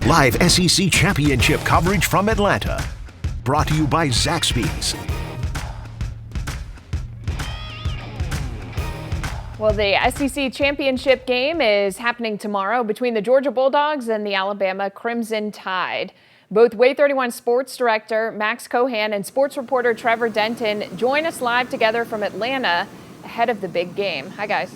Live SEC Championship coverage from Atlanta. Brought to you by Zaxby's. Well, the SEC Championship game is happening tomorrow between the Georgia Bulldogs and the Alabama Crimson Tide. Both WAAY 31 Sports Director Max Cohan and sports reporter Trevor Denton join us live together from Atlanta ahead of the big game. Hi, guys.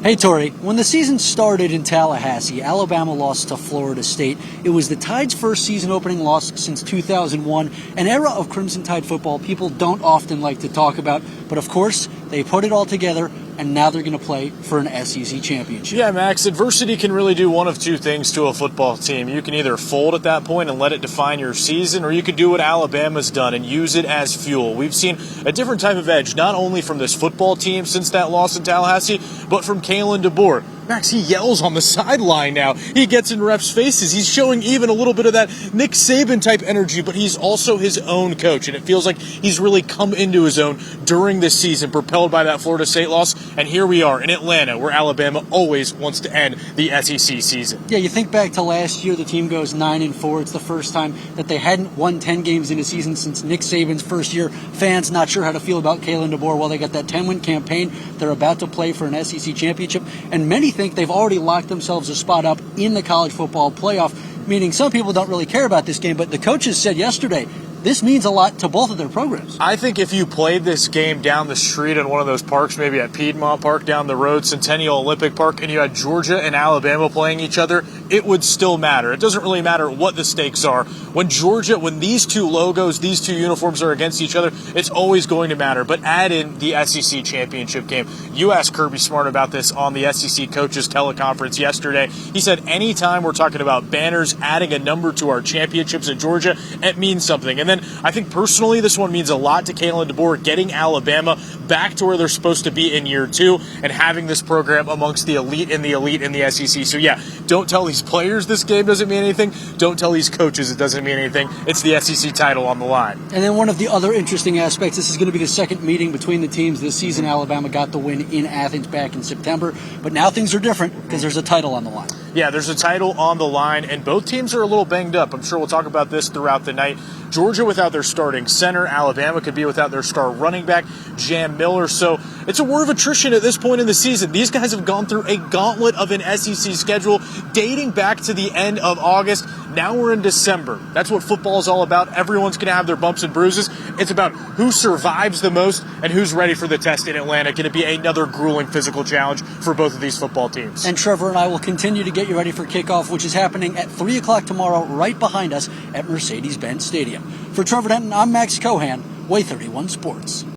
Hey, Tori. When the season started in Tallahassee, Alabama lost to Florida State. It was the Tide's first season-opening loss since 2001, an era of Crimson Tide football people don't often like to talk about. But, of course, they put it all together, and now they're going to play for an SEC championship. Yeah, Max, adversity can really do one of two things to a football team. You can either fold at that point and let it define your season, or you can do what Alabama's done and use it as fuel. We've seen a different type of edge, not only from this football team since that loss in Tallahassee, but from Kalen DeBoer. Max, he yells on the sideline now. He gets in refs' faces. He's showing even a little bit of that Nick Saban-type energy, but he's also his own coach, and it feels like he's really come into his own during this season, propelled by that Florida State loss. And here we are in Atlanta, where Alabama always wants to end the SEC season. Yeah, you think back to last year, the team goes 9-4. It's the first time that they hadn't won 10 games in a season since Nick Saban's first year. Fans not sure how to feel about Kalen DeBoer. Well, they got that 10-win campaign. They're about to play for an SEC championship, and many think they've already locked themselves a spot up in the college football playoff, meaning some people don't really care about this game, but the coaches said yesterday this means a lot to both of their programs. I think if you played this game down the street in one of those parks, maybe at Piedmont Park down the road, Centennial Olympic Park, and you had Georgia and Alabama playing each other, it would still matter. It doesn't really matter what the stakes are. When these two logos, these two uniforms are against each other, it's always going to matter. But add in the SEC championship game. You asked Kirby Smart about this on the SEC coaches teleconference yesterday. He said anytime we're talking about banners, adding a number to our championships in Georgia, it means something. And then I think personally this one means a lot to Kalen DeBoer, getting Alabama back to where they're supposed to be in year two and having this program amongst the elite in the SEC. So yeah, don't tell these players this game doesn't mean anything. Don't tell these coaches it doesn't mean anything. It's the SEC title on the line. And then one of the other interesting aspects, this is going to be the second meeting between the teams this season. Alabama got the win in Athens back in September, but now things are different because there's a title on the line. Yeah, there's a title on the line, and both teams are a little banged up. I'm sure we'll talk about this throughout the night. Georgia without their starting center. Alabama could be without their star running back, Jam Miller. So it's a war of attrition at this point in the season. These guys have gone through a gauntlet of an SEC schedule dating back to the end of August. Now we're in December. That's what football is all about. Everyone's going to have their bumps and bruises. It's about who survives the most and who's ready for the test in Atlanta. Going to be another grueling physical challenge for both of these football teams. And Trevor and I will continue to get you ready for kickoff, which is happening at 3 o'clock tomorrow right behind us at Mercedes-Benz Stadium. For Trevor Denton, I'm Max Cohan, WAAY 31 Sports.